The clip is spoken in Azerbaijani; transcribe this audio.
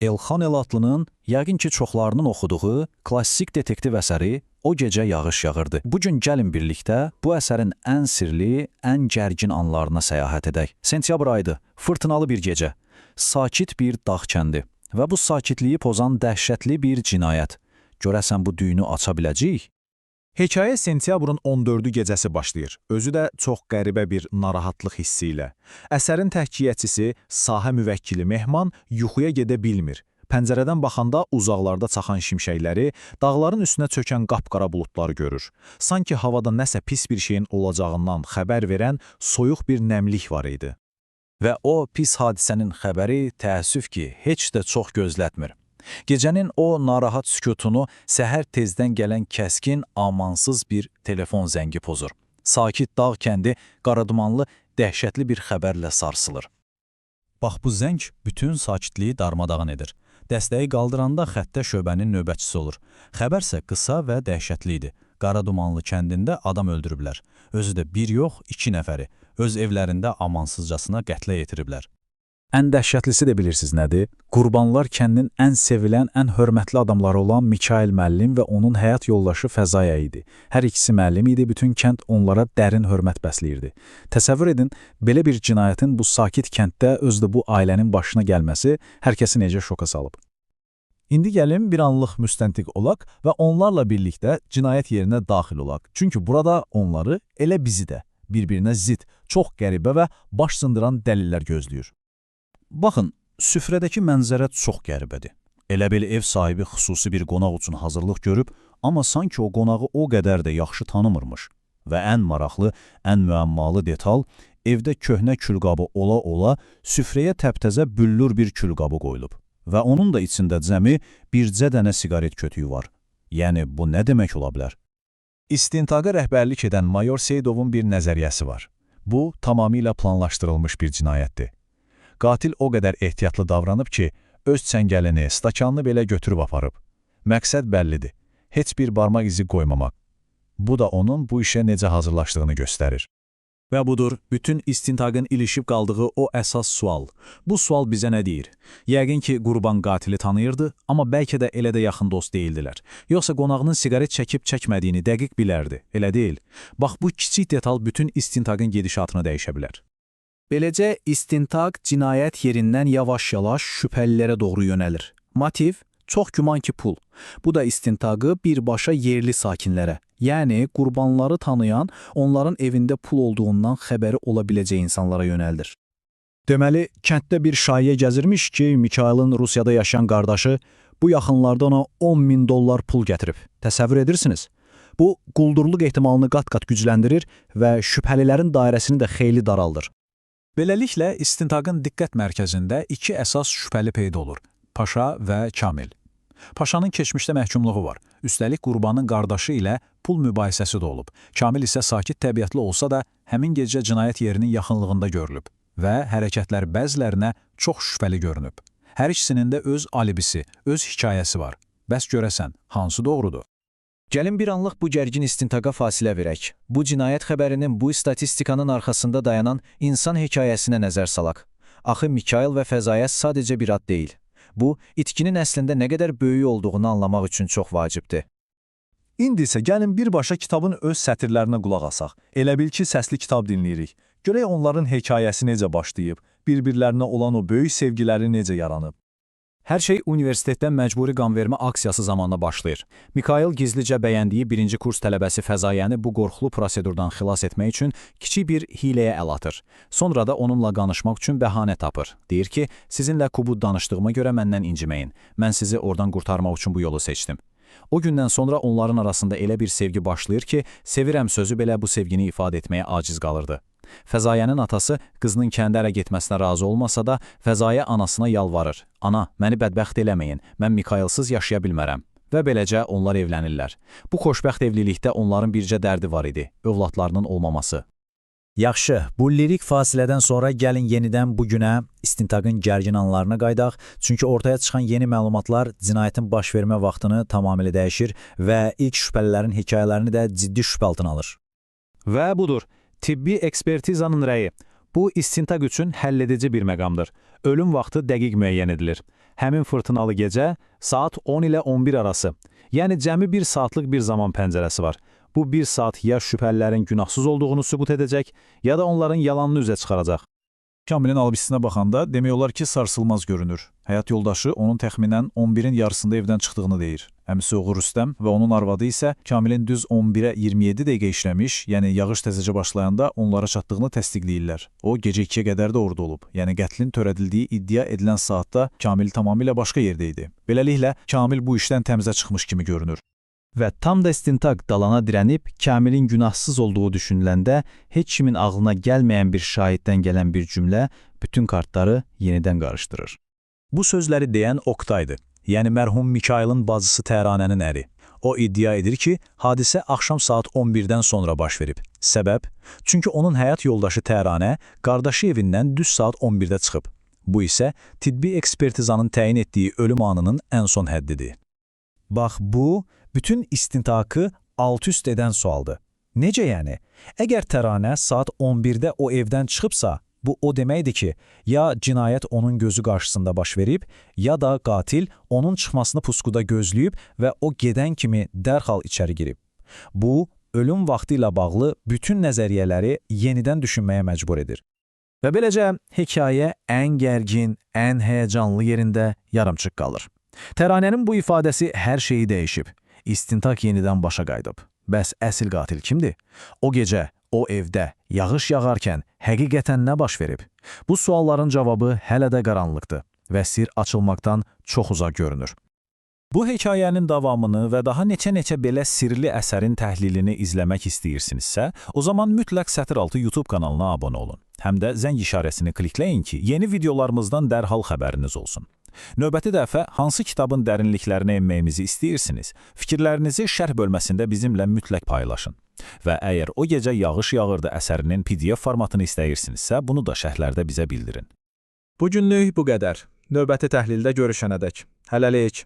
Elxan Elatlının yəqin ki çoxlarının oxuduğu klassik detektiv əsəri O Gecə Yağış Yağırdı. Bu gün gəlin birlikdə bu əsərin ən sirli, ən gərgin anlarına səyahət edək. Sentyabr ayıdır, fırtınalı bir gecə, sakit bir dağ kəndi və bu sakitliyi pozan dəhşətli bir cinayət. Görəsən bu düyünü aça biləcəyik? Hekayə sentyabrın 14-ü gecəsi başlayır, özü də çox qəribə bir narahatlıq hissi ilə. Əsərin təhkiyəçisi, sahə müvəkkili Mehman yuxuya gedə bilmir. Pəncərədən baxanda uzaqlarda çaxan şimşəkləri, dağların üstünə çökən qapqara buludları görür. Sanki havada nəsə pis bir şeyin olacağından xəbər verən soyuq bir nəmlik var idi. Və o pis hadisənin xəbəri təəssüf ki, heç də çox gözlətmir. Gecənin o narahat sükutunu səhər tezdən gələn kəskin, amansız bir telefon zəngi pozur. Sakit dağ kəndi qaradumanlı, dəhşətli bir xəbərlə sarsılır. Bax bu zəng bütün sakitliyi darmadağın edir. Dəstəyi qaldıranda xəttə şöbənin növbətçisi olur. Xəbərsə qısa və dəhşətli idi. Qaradumanlı kəndində adam öldürüblər. Özü də bir yox, 2 nəfəri. Öz evlərində amansızcasına qətlə yetiriblər. Ən dəhşətlisi də bilirsiniz nədir? Qurbanlar kəndin ən sevilən, ən hörmətli adamları olan Mikail müəllim və onun həyat yoldaşı Fəzaya idi. Hər ikisi müəllim idi, bütün kənd onlara dərin hörmət bəsləyirdi. Təsəvvür edin, belə bir cinayətin bu sakit kənddə özü də bu ailənin başına gəlməsi hər kəsi necə şoka salıb. İndi gəlin bir anlıq müstəntiq olaq və onlarla birlikdə cinayət yerinə daxil olaq. Çünki burada onları, elə bizi də, bir-birinə zid, çox qəribə və baş sındıran dəlillər gözləyir. Baxın, süfrədəki mənzərə çox qəribədir. Elə bil ev sahibi xüsusi bir qonaq üçün hazırlıq görüb, amma sanki o qonağı o qədər də yaxşı tanımırmış. Və ən maraqlı, ən müəmmalı detal, evdə köhnə külqabı ola-ola süfrəyə təptəzə büllür bir külqabı qoyulub. Və onun da içində cəmi bircə dənə siqaret kötüyü var. Yəni, bu nə demək ola bilər? İstintaqa rəhbərlik edən Mayor Seydovun bir nəzəriyyəsi var. Bu, tamamilə planlaşdırılmış bir cinayətdir. Qatil o qədər ehtiyatlı davranıb ki, öz çəngəlini, stakanını belə götürüb aparıb. Məqsəd bəllidir, heç bir barmaq izi qoymamaq. Bu da onun bu işə necə hazırlaşdığını göstərir. Və budur, bütün istintaqın ilişib qaldığı o əsas sual. Bu sual bizə nə deyir? Yəqin ki, qurban qatili tanıyırdı, amma bəlkə də elə də yaxın dost deyildilər. Yoxsa qonağının siqaret çəkib çəkmədiyini dəqiq bilərdi, elə deyil. Bax, bu kiçik detal bütün istintaqın gedişatını dəyişə bilər. Beləcə, istintaq cinayət yerindən yavaş-yavaş şübhəlilərə doğru yönəlir. Motiv, çox güman ki pul. Bu da istintaqı birbaşa yerli sakinlərə, yəni qurbanları tanıyan, onların evində pul olduğundan xəbəri ola biləcək insanlara yönəldir. Deməli, kənddə bir şayiə gəzirmiş ki, Mikailin Rusiyada yaşayan qardaşı bu yaxınlarda ona $10.000 pul gətirib. Təsəvvür edirsiniz? Bu, quldurluq ehtimalını qat-qat gücləndirir və şübhəlilərin dairəsini də xeyli daraldır. Beləliklə, istintaqın diqqət mərkəzində 2 əsas şübhəli peyda olur, Paşa və Kamil. Paşanın keçmişdə məhkumluğu var, üstəlik qurbanın qardaşı ilə pul mübahisəsi də olub. Kamil isə sakit təbiətli olsa da, həmin gecə cinayət yerinin yaxınlığında görülüb və hərəkətlər bəzilərinə çox şübhəli görünüb. Hər ikisinin də öz alibisi, öz hekayəsi var. Bəs görəsən, hansı doğrudur? Gəlin bir anlıq bu gərgin istintaqa fasilə verək. Bu cinayət xəbərinin bu statistikanın arxasında dayanan insan hekayəsinə nəzər salaq. Axı Mikail və Fəzaya sadəcə bir ad deyil. Bu, itkinin əslində nə qədər böyük olduğunu anlamaq üçün çox vacibdir. İndi isə gəlin birbaşa kitabın öz sətirlərinə qulaq asaq. Elə bil ki, səsli kitab dinləyirik. Görək onların hekayəsi necə başlayıb, bir-birlərinə olan o böyük sevgiləri necə yaranıb. Hər şey universitetdən məcburi qanvermə aksiyası zamanına başlayır. Mikail gizlicə bəyəndiyi 1-ci kurs tələbəsi Fəzayəni bu qorxulu prosedurdan xilas etmək üçün kiçik bir hiləyə əl atır. Sonra da onunla danışmaq üçün bəhanə tapır. Deyir ki, sizinlə kubud danışdığıma görə məndən inciməyin. Mən sizi oradan qurtarmaq üçün bu yolu seçdim. O gündən sonra onların arasında elə bir sevgi başlayır ki, sevirəm sözü belə bu sevgini ifadə etməyə aciz qalırdı. Fəzayənin atası qızının kəndə ərə getməsinə razı olmasa da, Fəzayə anasına yalvarır. Ana, məni bədbəxt eləməyin, mən Mikailsız yaşaya bilmərəm. Və beləcə onlar evlənirlər. Bu xoşbəxt evlilikdə onların bircə dərdi var idi, övladlarının olmaması. Yaxşı, bu lirik fasilədən sonra gəlin yenidən bugünə istintaqın gərgin anlarına qaydaq, çünki ortaya çıxan yeni məlumatlar cinayətin baş vermə vaxtını tamamilə dəyişir və ilk şübhəlilərin hekayələrini də ciddi şübhə altına alır. Və budur. Tibbi ekspertizanın rəyi. Bu istintaq üçün həlledici bir məqamdır. Ölüm vaxtı dəqiq müəyyən edilir. Həmin fırtınalı gecə saat 10 ilə 11 arası. Yəni cəmi 1 saatlıq bir zaman pəncərəsi var. Bu 1 saat ya şübhəlilərin günahsız olduğunu sübut edəcək, ya da onların yalanını üzə çıxaracaq. Kamilin albisinə baxanda demək olar ki, sarsılmaz görünür. Həyat yoldaşı onun təxminən 11-in yarısında evdən çıxdığını deyir. Əmisi oğlu Rüstəm və onun arvadı isə Kamilin düz 11-ə 27 dəqiqə işləmiş, yəni yağış təzəcə başlayanda onlara çatdığını təsdiqləyirlər. O, gecə 2-yə qədər də orada olub. Yəni qətlin törədildiyi iddia edilən saatda Kamil tamamilə başqa yerdə idi. Beləliklə, Kamil bu işdən təmizə çıxmış kimi görünür. Və tam da istintaq dalana dirənib, Kamilin günahsız olduğu düşünüləndə heç kimin ağlına gəlməyən bir şahiddən gələn bir cümlə bütün kartları yenidən qarışdırır. Bu sözləri deyən Oktaydır, yəni mərhum Mikailin bacısı Təranənin əri. O iddia edir ki, hadisə axşam saat 11-dən sonra baş verib. Səbəb? Çünki onun həyat yoldaşı Təranə qardaşı evindən düz saat 11-də çıxıb. Bu isə tibbi ekspertizanın təyin etdiyi ölüm anının ən son həddidir. Bax, bu bütün istintaqı alt-üst edən sualdır. Necə yəni? Əgər Təranə saat 11-də o evdən çıxıbsa, bu o deməkdir ki, ya cinayət onun gözü qarşısında baş verib, ya da qatil onun çıxmasını puskuda gözləyib və o gedən kimi dərhal içəri girib. Bu, ölüm vaxtı ilə bağlı bütün nəzəriyyələri yenidən düşünməyə məcbur edir. Və beləcə, hekayə ən gərgin, ən həyəcanlı yerində yarımçıq qalır. Təranənin bu ifadəsi hər şeyi dəyişib. İstintaq yenidən başa qayıdıb. Bəs əsl qatil kimdir? O gecə, o evdə, yağış yağarkən həqiqətən nə baş verib? Bu sualların cavabı hələ də qaranlıqdır və sir açılmaqdan çox uzaq görünür. Bu hekayənin davamını və daha neçə-neçə belə sirli əsərin təhlilini izləmək istəyirsinizsə, o zaman mütləq Sətiraltı YouTube kanalına abunə olun. Həm də zəng işarəsini klikləyin ki, yeni videolarımızdan dərhal xəbəriniz olsun. Növbəti dəfə hansı kitabın dərinliklərinə enməyimizi istəyirsiniz, fikirlərinizi şərh bölməsində bizimlə mütləq paylaşın. Və əgər o gecə yağış yağırdı əsərinin PDF formatını istəyirsinizsə, bunu da şərhlərdə bizə bildirin. Bu günlük bu qədər. Növbəti təhlildə görüşənədək. Hələlik.